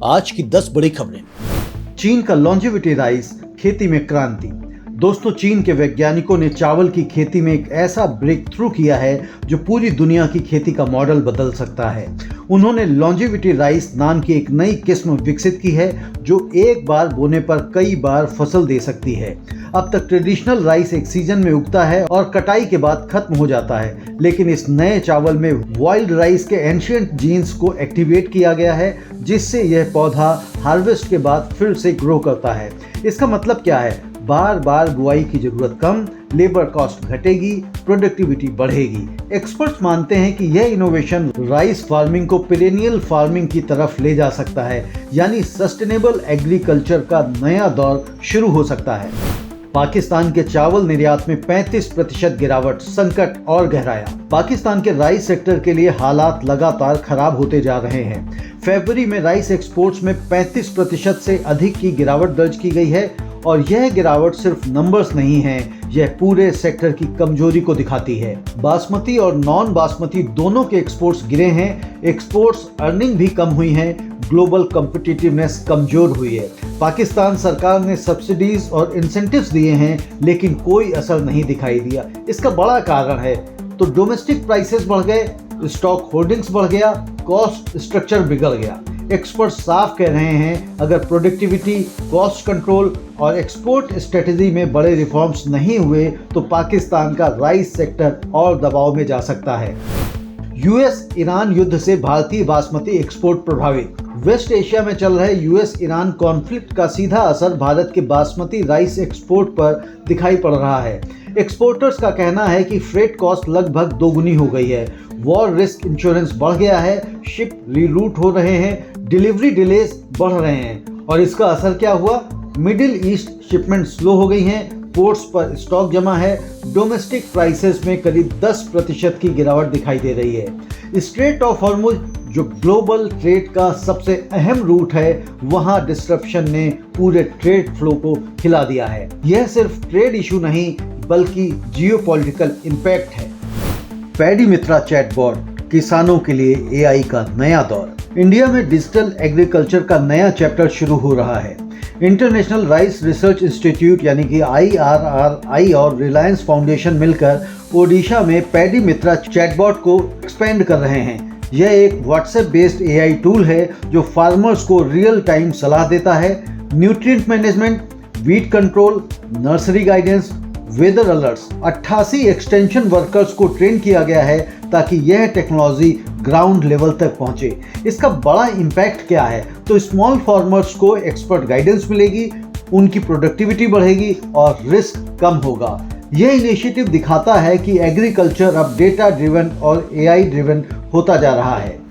आज की 10 बड़ी खबरें। चीन का लॉन्जेविटी राइस खेती में क्रांति। दोस्तों, चीन के वैज्ञानिकों ने चावल की खेती में एक ऐसा ब्रेक थ्रू किया है जो पूरी दुनिया की खेती का मॉडल बदल सकता है। उन्होंने लॉन्जेविटी राइस नाम की एक नई किस्म विकसित की है जो एक बार बोने पर कई बार फसल दे सकती है। अब तक ट्रेडिशनल राइस एक सीजन में उगता है और कटाई के बाद खत्म हो जाता है, लेकिन इस नए चावल में वाइल्ड राइस के एंशिएंट जीन्स को एक्टिवेट किया गया है, जिससे यह पौधा हार्वेस्ट के बाद फिर से ग्रो करता है। इसका मतलब क्या है? बार बार बुआई की जरूरत कम, लेबर कॉस्ट घटेगी, प्रोडक्टिविटी बढ़ेगी। एक्सपर्ट्स मानते हैं कि यह इनोवेशन राइस फार्मिंग को पेरेनियल फार्मिंग की तरफ ले जा सकता है, यानी सस्टेनेबल एग्रीकल्चर का नया दौर शुरू हो सकता है। पाकिस्तान के चावल निर्यात में 35% गिरावट, संकट और गहराया। पाकिस्तान के राइस सेक्टर के लिए हालात लगातार खराब होते जा रहे हैं। फरवरी में राइस एक्सपोर्ट्स में 35% से अधिक की गिरावट दर्ज की गई है और यह गिरावट सिर्फ नंबर्स नहीं है, यह पूरे सेक्टर की कमजोरी को दिखाती है। बासमती और नॉन बासमती दोनों के एक्सपोर्ट्स गिरे हैं, एक्सपोर्ट्स अर्निंग भी कम हुई हैं, ग्लोबल कॉम्पिटिटिवनेस कमजोर हुई है। पाकिस्तान सरकार ने सब्सिडीज और इंसेंटिव्स दिए हैं, लेकिन कोई असर नहीं दिखाई दिया। इसका बड़ा कारण है तो डोमेस्टिक प्राइसेस बढ़ गए, स्टॉक होल्डिंग्स बढ़ गया, कॉस्ट स्ट्रक्चर बिगड़ गया। एक्सपर्ट्स साफ कह रहे हैं, अगर प्रोडक्टिविटी, कॉस्ट कंट्रोल और एक्सपोर्ट स्ट्रेटजी में बड़े रिफॉर्म्स नहीं हुए तो पाकिस्तान का राइस सेक्टर और दबाव में जा सकता है। यूएस ईरान युद्ध से भारतीय बासमती एक्सपोर्ट प्रभावित। वेस्ट एशिया में चल रहे यूएस ईरान कॉन्फ्लिक्ट का सीधा असर भारत के बासमती राइस एक्सपोर्ट पर दिखाई पड़ रहा है। एक्सपोर्टर्स का कहना है कि फ्रेट कॉस्ट लगभग दोगुनी हो गई है, वॉर रिस्क इंश्योरेंस बढ़ गया है, शिप रीरूट हो रहे हैं, डिलीवरी डिलेज बढ़ रहे हैं। और इसका असर क्या हुआ? मिडिल ईस्ट शिपमेंट स्लो हो गई हैं, पोर्ट्स पर स्टॉक जमा है, डोमेस्टिक प्राइसेस में करीब 10% की गिरावट दिखाई दे रही है। स्ट्रेट ऑफ हॉर्मुज जो ग्लोबल ट्रेड का सबसे अहम रूट है, वहां डिस्ट्रप्शन ने पूरे ट्रेड फ्लो को हिला दिया है। यह सिर्फ ट्रेड इशू नहीं बल्कि जियोपॉलिटिकल इम्पैक्ट है। पैडी मित्रा चैटबॉट, किसानों के लिए एआई का नया दौर। इंडिया में डिजिटल एग्रीकल्चर का नया चैप्टर शुरू हो रहा है। इंटरनेशनल राइस रिसर्च इंस्टीट्यूट यानी कि IRRI और रिलायंस फाउंडेशन मिलकर ओडिशा में पैडी मित्रा चैटबॉट को एक्सपेंड कर रहे हैं। यह एक व्हाट्सएप बेस्ड AI टूल है जो फार्मर्स को रियल टाइम सलाह देता है। Nutrient management, weed control, nursery guidance, weather alerts. 88 extension workers को ट्रेन किया गया है ताकि यह टेक्नोलॉजी ग्राउंड लेवल तक पहुंचे। इसका बड़ा इम्पैक्ट क्या है? तो स्मॉल फार्मर्स को एक्सपर्ट गाइडेंस मिलेगी, उनकी प्रोडक्टिविटी बढ़ेगी और रिस्क कम होगा। यह इनिशिएटिव दिखाता है कि एग्रीकल्चर अब डेटा ड्रिवन और AI ड्रिवन होता जा रहा है।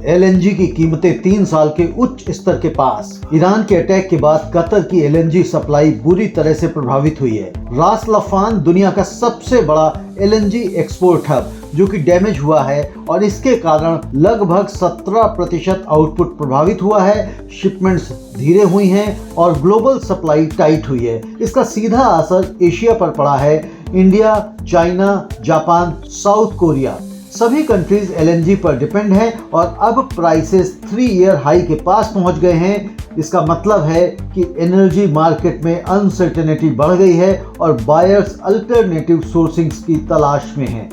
LNG की कीमतें 3 साल के उच्च स्तर के पास। ईरान के अटैक के बाद कतर की LNG सप्लाई बुरी तरह से प्रभावित हुई है। रास लफान दुनिया का सबसे बड़ा LNG एक्सपोर्ट हब जो कि डैमेज हुआ है और इसके कारण लगभग 17% आउटपुट प्रभावित हुआ है। शिपमेंट्स धीरे हुई हैं और ग्लोबल सप्लाई टाइट हुई है। इसका सीधा असर एशिया पर पड़ा है। India, China, Japan, south Korea सभी कंट्रीज LNG पर डिपेंड हैं और अब प्राइसेस 3 ईयर हाई के पास पहुंच गए हैं। इसका मतलब है कि एनर्जी मार्केट में अनसर्टेनिटी बढ़ गई है और बायर्स अल्टरनेटिव सोर्सिंग्स की तलाश में हैं।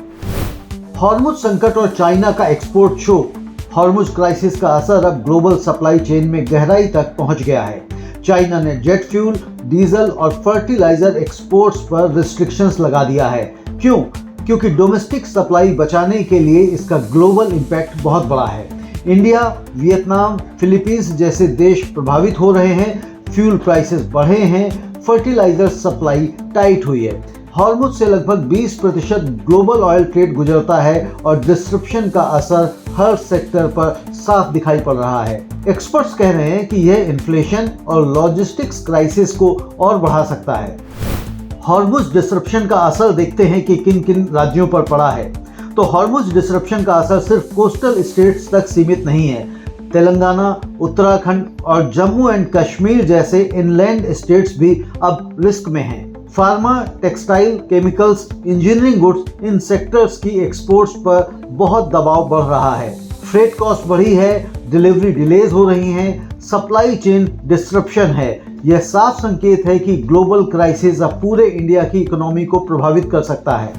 हॉर्मुज संकट और चाइना का एक्सपोर्ट शोक। हॉर्मुज क्राइसिस का असर अब ग्लोबल सप्लाई चेन में गहराई तक पहुंच गया है। चाइना ने जेट फ्यूल, डीजल और फर्टिलाइजर एक्सपोर्ट्स पर रिस्ट्रिक्शंस लगा दिया है। क्यों? क्योंकि डोमेस्टिक सप्लाई बचाने के लिए इसका ग्लोबल इम्पैक्ट बहुत बड़ा है। इंडिया, वियतनाम, फिलीपींस जैसे देश प्रभावित हो रहे हैं। फ्यूल प्राइसेस बढ़े हैं, फर्टिलाइजर सप्लाई टाइट हुई है। हॉर्मुज से लगभग 20% ग्लोबल ऑयल ट्रेड गुजरता है और डिस्ट्रप्शन का असर हर सेक्टर पर साफ दिखाई पड़ रहा है। एक्सपर्ट्स कह रहे हैं कि यह इन्फ्लेशन और लॉजिस्टिक्स क्राइसिस को और बढ़ा सकता है। हॉर्मुज डिस्रप्शन का असर देखते हैं कि किन किन राज्यों पर पड़ा है। तो हॉर्मुज डिस्रप्शन का असर सिर्फ कोस्टल स्टेट्स तक सीमित नहीं है। तेलंगाना, उत्तराखंड और जम्मू एंड कश्मीर जैसे इनलैंड स्टेट्स भी अब रिस्क में हैं। Pharma, textile, chemicals, engineering goods, इन सेक्टर्स की एक्सपोर्ट्स पर बहुत दबाव बढ़ रहा है। फ्रेट कॉस्ट बढ़ी है, डिलीवरी डिलेज हो रही हैं, सप्लाई चेन डिस्ट्रप्शन है। यह साफ संकेत है कि ग्लोबल क्राइसिस अब पूरे इंडिया की इकोनॉमी को प्रभावित कर सकता है।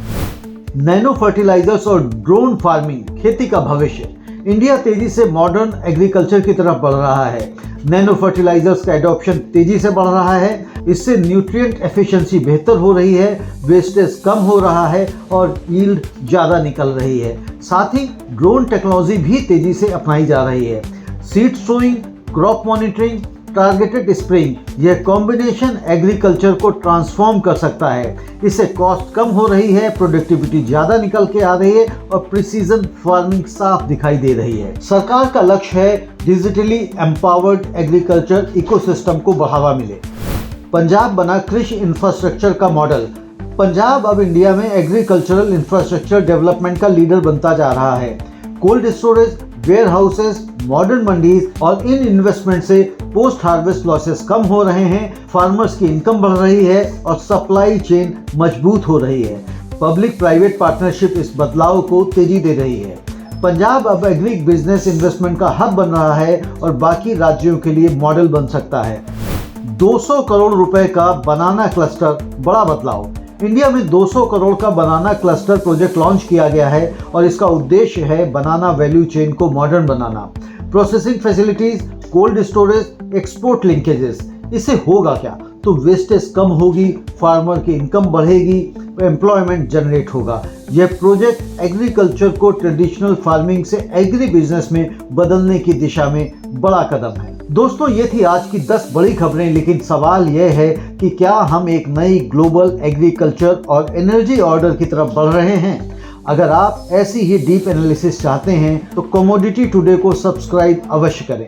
नैनो फर्टिलाइजर्स और ड्रोन फार्मिंग खेती का भविष्य। इंडिया तेजी से मॉडर्न एग्रीकल्चर की तरफ बढ़ रहा है। नैनो फर्टिलाइजर्स का एडॉप्शन तेजी से बढ़ रहा है। इससे न्यूट्रिएंट एफिशिएंसी बेहतर हो रही है, वेस्टेज कम हो रहा है और यील्ड ज़्यादा निकल रही है। साथ ही ड्रोन टेक्नोलॉजी भी तेजी से अपनाई जा रही है। Seed sowing, crop monitoring, targeted spraying, यह कॉम्बिनेशन एग्रीकल्चर को ट्रांसफॉर्म कर सकता है। इससे कॉस्ट कम हो रही है, प्रोडक्टिविटी ज़्यादा निकल के आ रही है और प्रिसीजन फार्मिंग साफ दिखाई दे रही है। सरकार का लक्ष्य है डिजिटली एम्पावर्ड एग्रीकल्चर इकोसिस्टम को बढ़ावा मिले। पंजाब बना कृषि इंफ्रास्ट्रक्चर का मॉडल। पंजाब अब इंडिया में एग्रीकल्चरल इंफ्रास्ट्रक्चर डेवलपमेंट का लीडर बनता जा रहा है। Cold storage, warehouses, modern mandis और इन इन्वेस्टमेंट से पोस्ट हार्वेस्ट लॉसेस कम हो रहे हैं, फार्मर्स की इनकम बढ़ रही है और सप्लाई चेन मजबूत हो रही है। पब्लिक प्राइवेट पार्टनरशिप इस बदलाव को तेजी दे रही है। पंजाब अब एग्री बिजनेस इन्वेस्टमेंट का हब बन रहा है और बाकी राज्यों के लिए मॉडल बन सकता है। 200 करोड़ रुपए का बनाना क्लस्टर, बड़ा बदलाव। इंडिया में 200 करोड़ का बनाना क्लस्टर प्रोजेक्ट लॉन्च किया गया है और इसका उद्देश्य है बनाना वैल्यू चेन को मॉडर्न बनाना। Processing facilities, cold storage, export linkages. इससे होगा क्या? तो वेस्टेज कम होगी, फार्मर की इनकम बढ़ेगी, एम्प्लॉयमेंट जनरेट होगा। यह प्रोजेक्ट एग्रीकल्चर को ट्रेडिशनल फार्मिंग से एग्री बिजनेस में बदलने की दिशा में बड़ा कदम है। दोस्तों, ये थी आज की 10 बड़ी खबरें, लेकिन सवाल यह है कि क्या हम एक नई ग्लोबल एग्रीकल्चर और एनर्जी ऑर्डर की तरफ बढ़ रहे हैं? अगर आप ऐसी ही डीप एनालिसिस चाहते हैं तो कमोडिटी टुडे को सब्सक्राइब अवश्य करें।